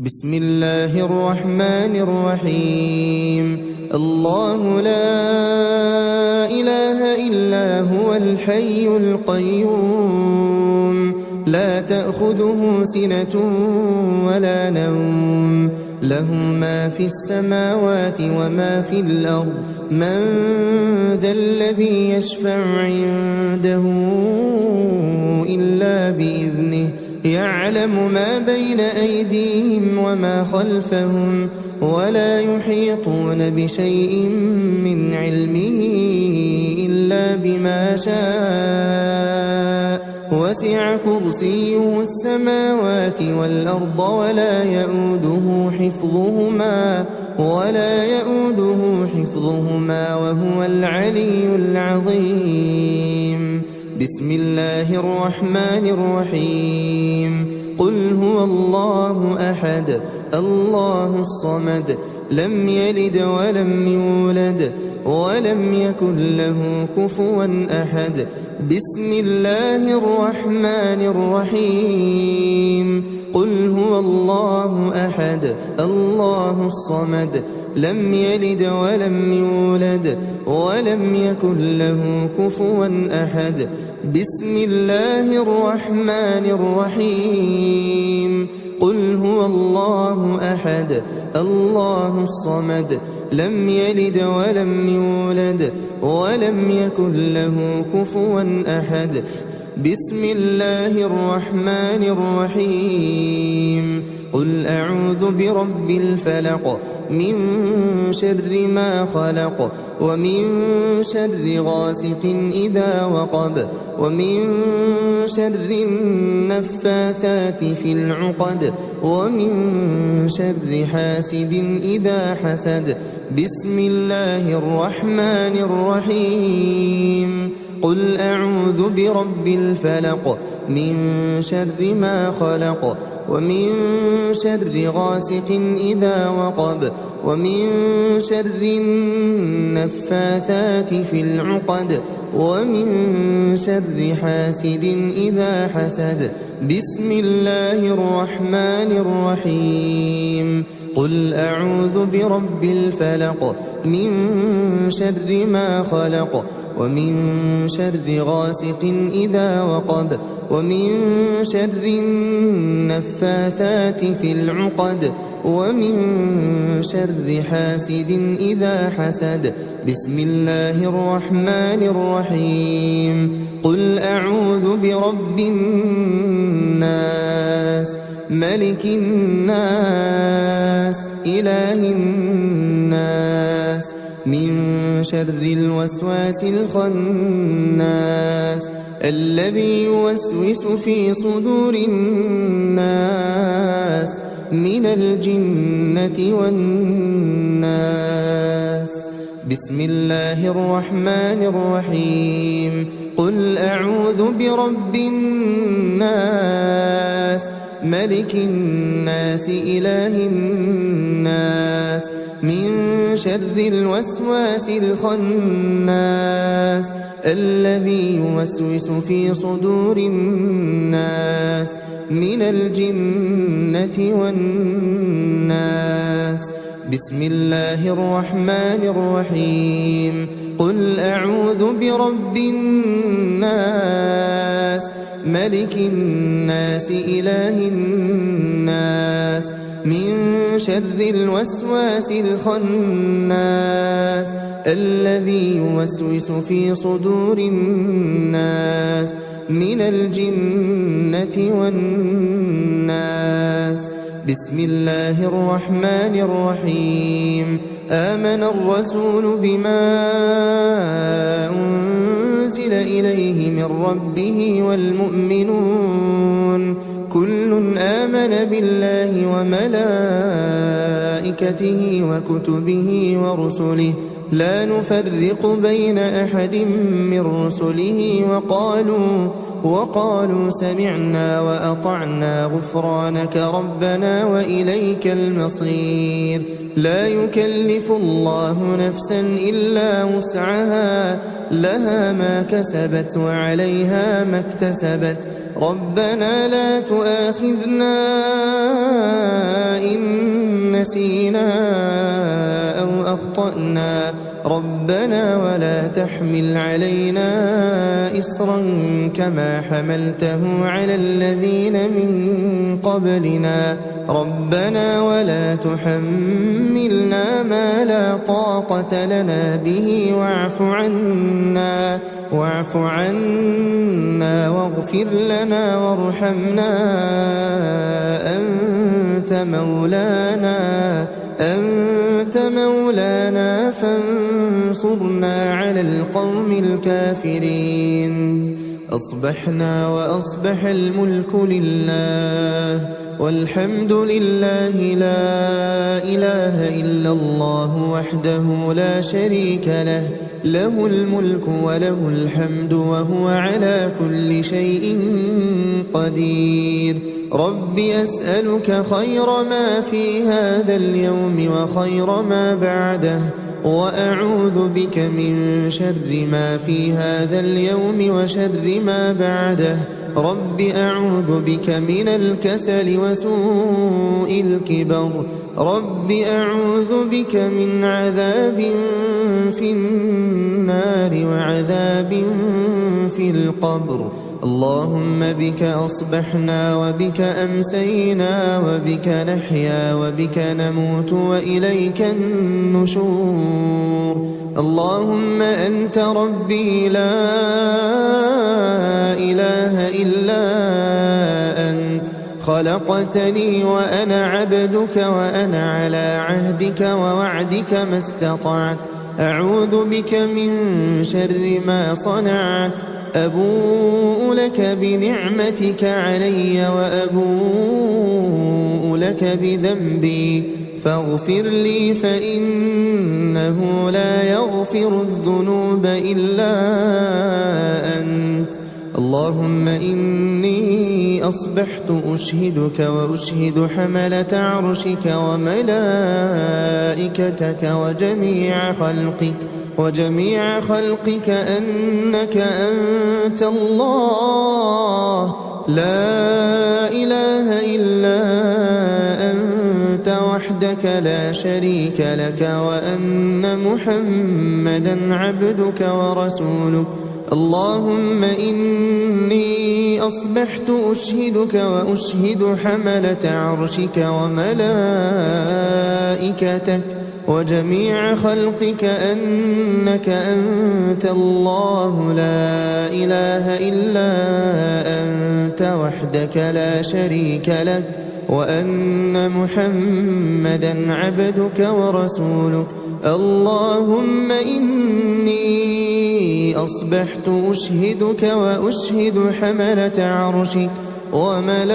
بسم الله الرحمن الرحيم. الله لا إله إلا هو الحي القيوم لا تأخذه سنة ولا نوم له ما في السماوات وما في الأرض من ذا الذي يشفع عنده إلا بإذنه يعلم ما بين أيديهم وما خلفهم ولا يحيطون بشيء من علمه إلا بما شاء وسع كرسيه السماوات والأرض ولا يؤوده حفظهما وهو العلي العظيم. بسم الله الرحمن الرحيم. قل هو الله أحد الله الصمد لم يلد ولم يولد ولم يكن له كفوا أحد. بسم الله الرحمن الرحيم. قل هو الله أحد الله الصمد لم يلد ولم يولد ولم يكن له كفوا أحد. بسم الله الرحمن الرحيم. قل هو الله أحد الله الصمد لم يلد ولم يولد ولم يكن له كفوا أحد. بسم الله الرحمن الرحيم. قل أعوذ برب الفلق من شر ما خلق ومن شر غاسق إذا وقب ومن شر النفاثات في العقد ومن شر حاسد إذا حسد. بسم الله الرحمن الرحيم. قل أعوذ برب الفلق من شر ما خلق ومن شر غاسق إذا وقب ومن شر النفاثات في العقد ومن شر حاسد إذا حسد. بسم الله الرحمن الرحيم. قل أعوذ برب الفلق من شر ما خلق ومن شر غاسق إذا وقب ومن شر النفاثات في العقد ومن شر حاسد إذا حسد. بسم الله الرحمن الرحيم. قل أعوذ برب الناس ملك الناس إله الناس من شر الوسواس الخناس الذي يوسوس في صدور الناس من الجنة والناس. بسم الله الرحمن الرحيم. قل أعوذ برب الناس ملك الناس إله الناس من شر الوسواس الخناس الذي يوسوس في صدور الناس من الجنة والناس. بسم الله الرحمن الرحيم. قل أعوذ برب الناس ملك الناس إله الناس من شر الوسواس الخناس الذي يوسوس في صدور الناس من الجنة والناس. بسم الله الرحمن الرحيم. آمن الرسول بما أنزل إليه من ربه والمؤمنون كل آمن بالله وملائكته وكتبه ورسله لا نفرق بين أحد من رسله وقالوا سمعنا وأطعنا غفرانك ربنا وإليك المصير. لا يكلف الله نفسا إلا وسعها لها ما كسبت وعليها ما اكتسبت. ربنا لا تؤاخذنا أخطأنا ربنا ولا تحمل علينا إصرا كما حملته على الذين من قبلنا ربنا ولا تحملنا ما لا طاقة لنا به واعف عنا واغفر لنا وارحمنا أنت مولانا فانصرنا على القوم الكافرين. أصبحنا وأصبح الملك لله والحمد لله لا إله إلا الله وحده لا شريك له له الملك وله الحمد وهو على كل شيء قدير. رب أسألك خير ما في هذا اليوم وخير ما بعده وأعوذ بك من شر ما في هذا اليوم وشر ما بعده. رب أعوذ بك من الكسل وسوء الكبر. رب أعوذ بك من عذاب في النار وعذاب في القبر. اللهم بك أصبحنا وبك أمسينا وبك نحيا وبك نموت وإليك النشور. اللهم أنت ربي لا إله إلا أنت خلقتني وأنا عبدك وأنا على عهدك ووعدك ما استطعت. أعوذ بك من شر ما صنعت. أبوء لك بنعمتك علي وأبوء لك بذنبي فاغفر لي فإنه لا يغفر الذنوب إلا أنت. اللهم إني أصبحت أشهدك وأشهد حملة عرشك وملائكتك وجميع خلقك أنك أنت الله لا إله إلا أنت وحدك لا شريك لك وأن محمدا عبدك ورسولك. اللهم إني أصبحت أشهدك وأشهد حملة عرشك وملائكتك وجميع خلقك أنك أنت الله لا إله إلا أنت وحدك لا شريك لك وأن محمدا عبدك ورسولك. اللهم إني أصبحت أشهدك وأشهد حملة عرشك وملائكتك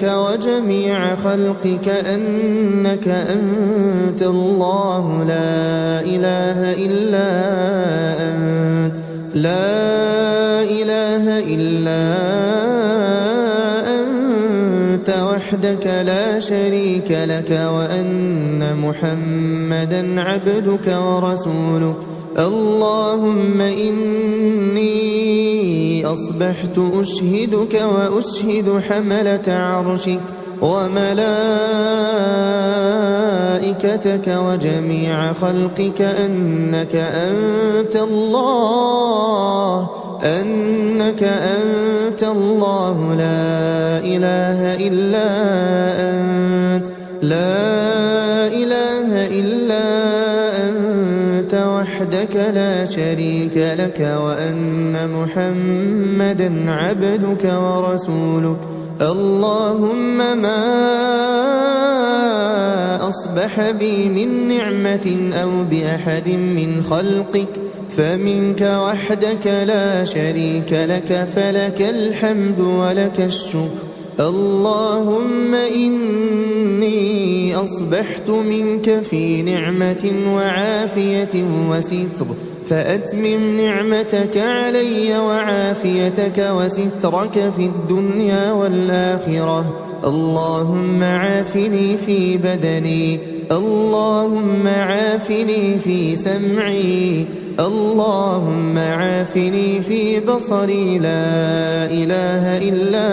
وجميع خلقك أنك أنت الله لا إله إلا أنت وحدك لا شريك لك وأن محمدا عبدك ورسولك. اللهم إني أصبحت أشهدك وأشهد حملة عرشك وملائكتك وجميع خلقك أنك أنت الله لا إله إلا أنت وحدك لا شريك لك وأن محمدا عبدك ورسولك. اللهم ما أصبح بي من نعمة أو بأحد من خلقك فمنك وحدك لا شريك لك فلك الحمد ولك الشكر. اللهم إني أصبحت منك في نعمة وعافية وستر فأتمم نعمتك علي وعافيتك وسترك في الدنيا والآخرة. اللهم عافني في بدني، اللهم عافني في سمعي، اللهم عافني في بصري، لا إله إلا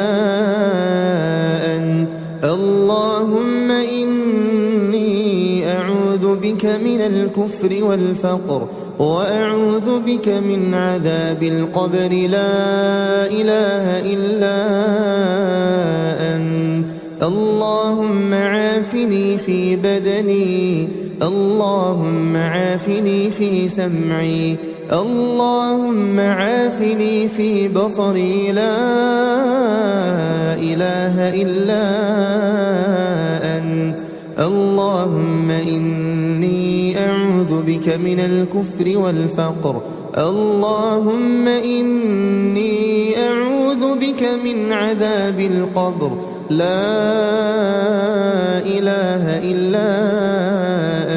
أنت. اللهم إني بك من الكفر والفقر وأعوذ بك من عذاب القبر لا إله إلا أنت اللهم عافني في بدني اللهم عافني في سمعي اللهم عافني في بصري لا إله إلا أنت اللهم إني أعوذ بك من الكفر والفقر اللهم إني أعوذ بك من عذاب القبر لا إله إلا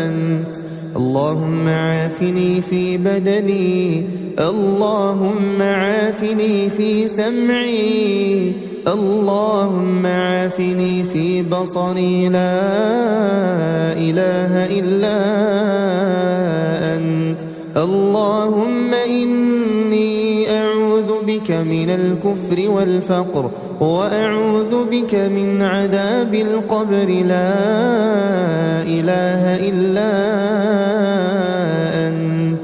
أنت اللهم عافني في بدني اللهم عافني في سمعي اللهم عافني في بصري لا إله إلا أنت اللهم إني أعوذ بك من الكفر والفقر وأعوذ بك من عذاب القبر لا إله إلا أنت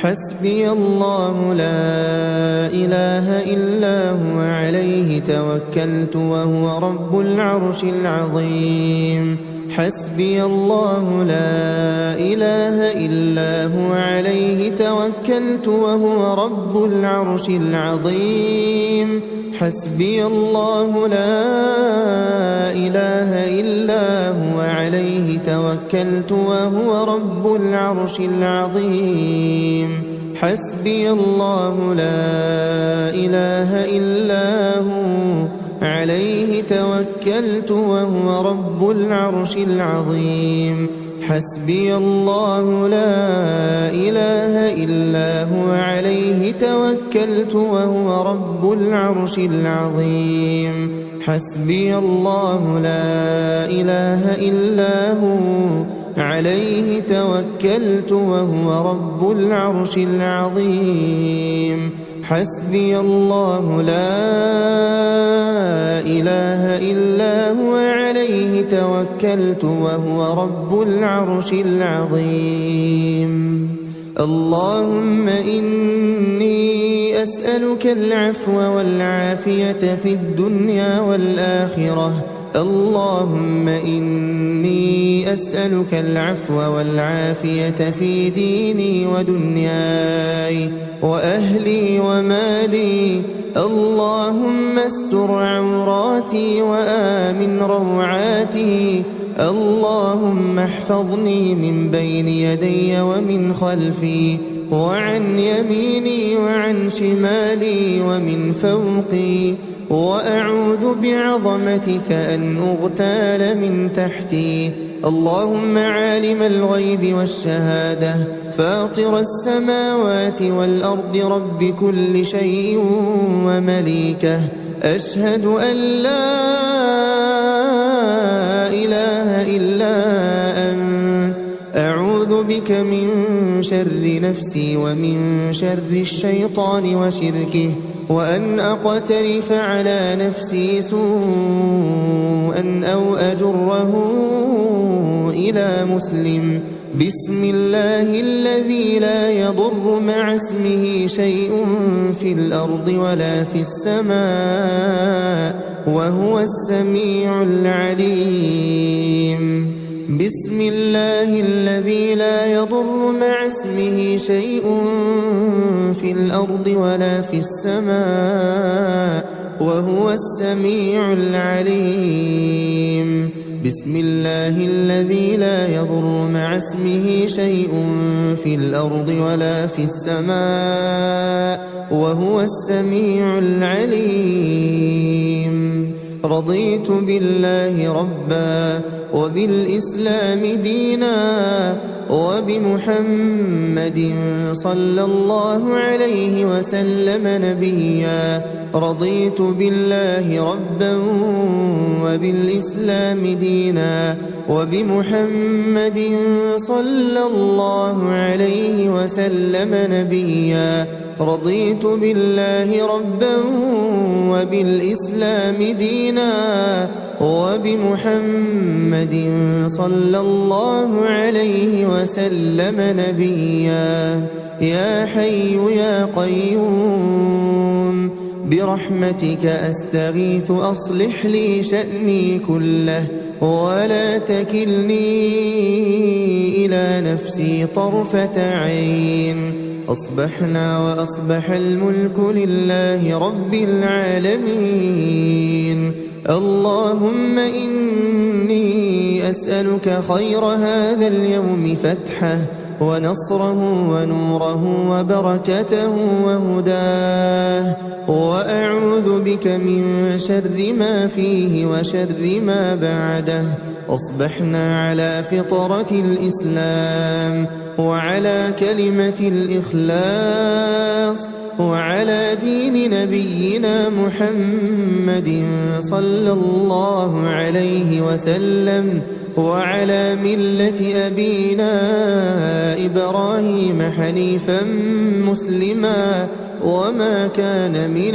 حسبي الله لا إله إلا هو عليه توكلت وهو رب العرش العظيم حسبي الله لا إله إلا هو عليه توكلت وهو رب العرش العظيم حسبي الله لا إله إلا هو عليه توكلت وهو رب العرش العظيم حسبي الله لا إله إلا هو عليه توكلت وهو رب العرش العظيم حسبي الله لا إله إلا هو عليه توكلت وهو رب العرش العظيم حسبي الله لا إله إلا هو عليه توكلت وهو رب العرش العظيم حسبي الله لا إله إلا هو عليه توكلت وهو رب العرش العظيم اللهم إني أسألك العفو والعافية في الدنيا والآخرة اللهم إني أسألك العفو والعافية في ديني ودنياي وأهلي ومالي اللهم استر عوراتي وآمن روعاتي اللهم احفظني من بين يدي ومن خلفي وعن يميني وعن شمالي ومن فوقي وأعوذ بعظمتك أن أغتال من تحتي اللهم عالم الغيب والشهادة فاطر السماوات والأرض رب كل شيء ومليكه أشهد أن لا إله إلا أنت أعوذ بك من شر نفسي ومن شر الشيطان وشركه وأن أقترف على نفسي سوءا أو أجره إلى مسلم بسم الله الذي لا يضر مع اسمه شيء في الأرض ولا في السماء وهو السميع العليم بسم الله الذي لا يضر مع اسمه شيء في الأرض ولا في السماء وهو السميع العليم بسم الله الذي لا يضر مع اسمه شيء في الأرض ولا في السماء وهو السميع العليم رضيت بالله ربا وبالإسلام دينا وبمحمد صلى الله عليه وسلم نبيا رضيت بالله ربا وبالإسلام دينا وبمحمد صلى الله عليه وسلم نبيا رضيت بالله ربا وبالإسلام دينا وبمحمد صلى الله عليه وسلم نبيا. يا حي يا قيوم برحمتك أستغيث أصلح لي شأني كله ولا تكلني إلى نفسي طرفة عين. أصبحنا وأصبح الملك لله رب العالمين. اللهم إني أسألك خير هذا اليوم فتحه ونصره ونوره وبركته وهداه، وأعوذ بك من شر ما فيه وشر ما بعده. أصبحنا على فطرة الإسلام وعلى كلمة الإخلاص وعلى دين نبينا محمد صلى الله عليه وسلم وعلى ملة أبينا إبراهيم حنيفا مسلما وما كان من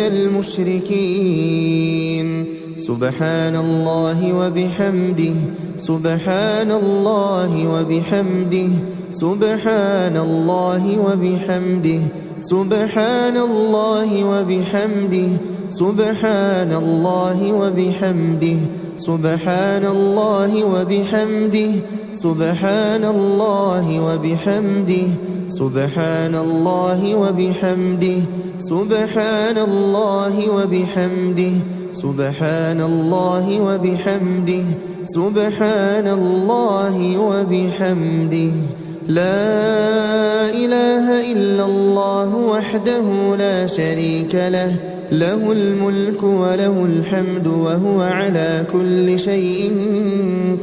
المشركين. سبحان الله وبحمده سبحان الله وبحمده سبحان الله وبحمده سبحان الله وبحمده سبحان الله وبحمده سبحان الله وبحمده سبحان الله وبحمده سبحان الله وبحمده سبحان الله وبحمده سبحان الله وبحمده سبحان الله وبحمده. لا إله إلا الله وحده لا شريك له، له الملك وله الحمد وهو على كل شيء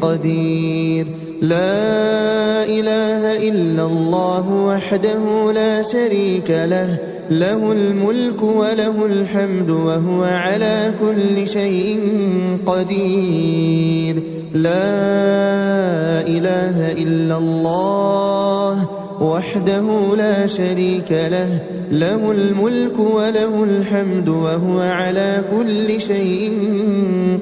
قدير. لا إله إلا الله وحده لا شريك له، له الملك وله الحمد وهو على كل شيء قدير. لا إله إلا الله وحده لا شريك له، له الملك وله الحمد وهو على كل شيء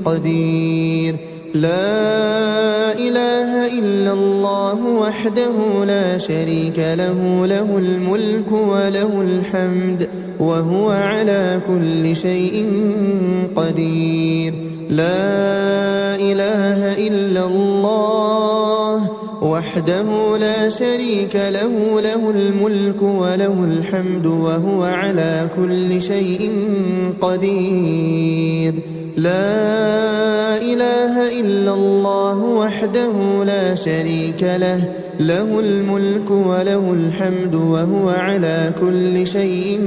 قدير. لا إله إلا الله وحده لا شريك له، له الملك وله الحمد وهو على كل شيء قدير. لا إله إلا الله وحده لا شريك له، له الملك وله الحمد وهو على كل شيء قدير. لا إله إلا الله وحده لا شريك له، له الملك وله الحمد وهو على كل شيء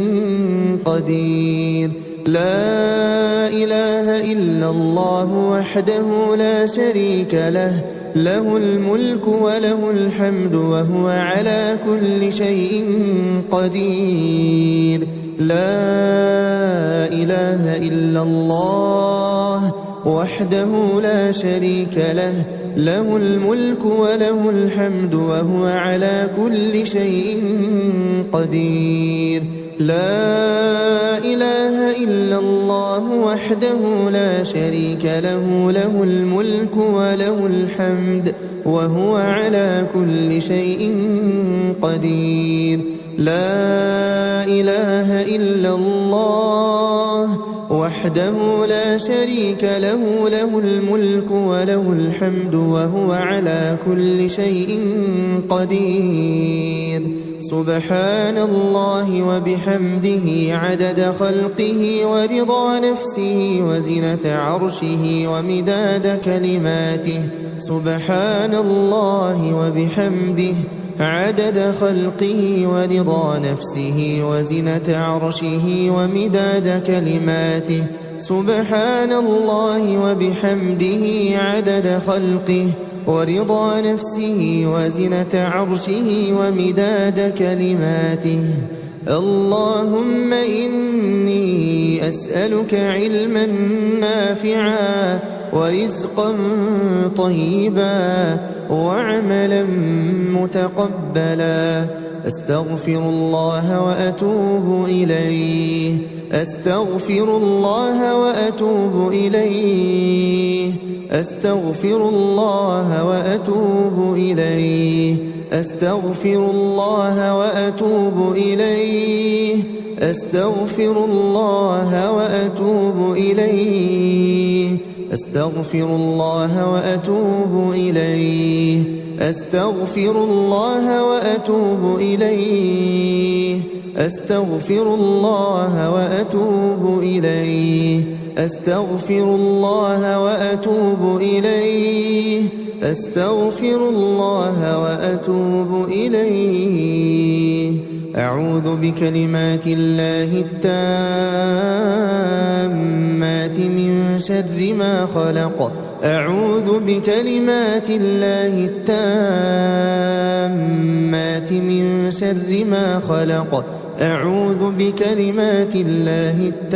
قدير. لا إله إلا الله وحده لا شريك له، له الملك وله الحمد وهو على كل شيء قدير. لا إله إلا الله وحده لا شريك له، له الملك وله الحمد وهو على كل شيء قدير. لا إله إلا الله وحده لا شريك له، له الملك وله الحمد وهو على كل شيء قدير. لا إله إلا الله وحده لا شريك له، له الملك وله الحمد وهو على كل شيء قدير. سبحان الله وبحمده عدد خلقه ورضا نفسه وزنة عرشه ومداد كلماته. سبحان الله وبحمده عدد خلقه ورضا نفسه وزنة عرشه ومداد كلماته. سبحان الله وبحمده عدد خلقه ورضا نفسه وزنة عرشه ومداد كلماته. اللهم إني أسألك علما نافعا ورزقا طيبا وعملا متقبلا. أستغفر الله وأتوب إليه، أستغفر الله وأتوب إليه، أستغفر الله وأتوب إليه أستغفر الله وأتوب إليه أستغفر الله وأتوب إليه أستغفر الله وأتوب إليه أستغفر الله وأتوب إليه أستغفر الله وأتوب إليه أستغفر الله وأتوب إليه أستغفر الله وأتوب إليه أعوذ بكلمات الله التامات من شر ما خلق أعوذ بكلمات الله التامات من شر ما خلق أعوذ بكلمات الله التامات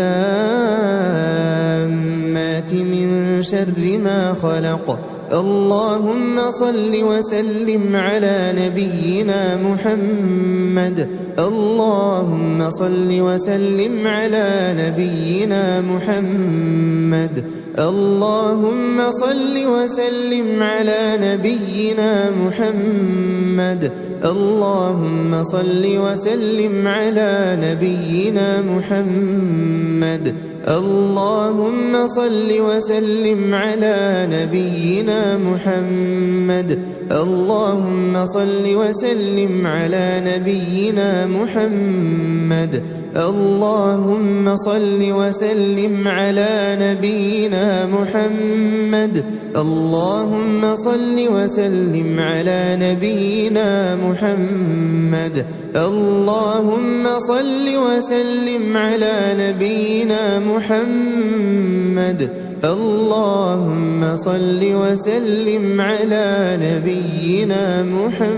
من شر ما خلق اللهم صل وسلم على نبينا محمد اللهم صل وسلم على نبينا محمد اللهم صل وسلم على نبينا محمد اللهم صل وسلم على نبينا محمد اللهم صل وسلم على نبينا محمد اللهم صل وسلم على نبينا محمد اللهم صل وسلم على نبينا محمد اللهم صل وسلم على نبينا محمد اللهم صل وسلم على نبينا محمد اللهم صل وسلم على نبينا محمد